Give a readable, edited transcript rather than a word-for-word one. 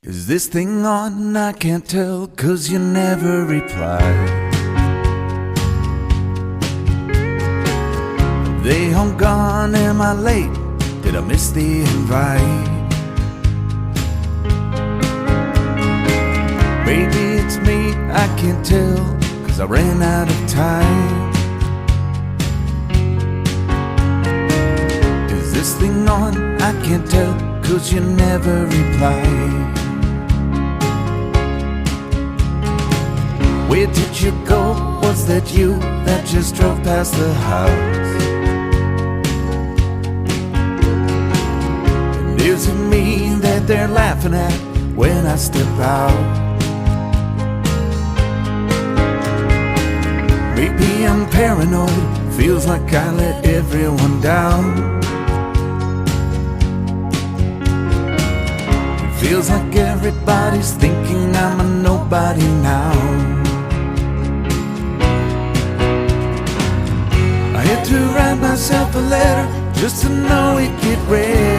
Is this thing on? I can't tell, 'cause you never reply. They home gone, am I late? Did I miss the invite? Maybe it's me, I can't tell, 'cause I ran out of time. Is this thing on? I can't tell, 'cause you never reply. Where did you go? Was that you that just drove past the house? And is it me that they're laughing at when I step out? Maybe I'm paranoid, feels like I let everyone down. It feels like everybody's thinking I'm a nobody now. I had to write myself a letter just to know it'd get read.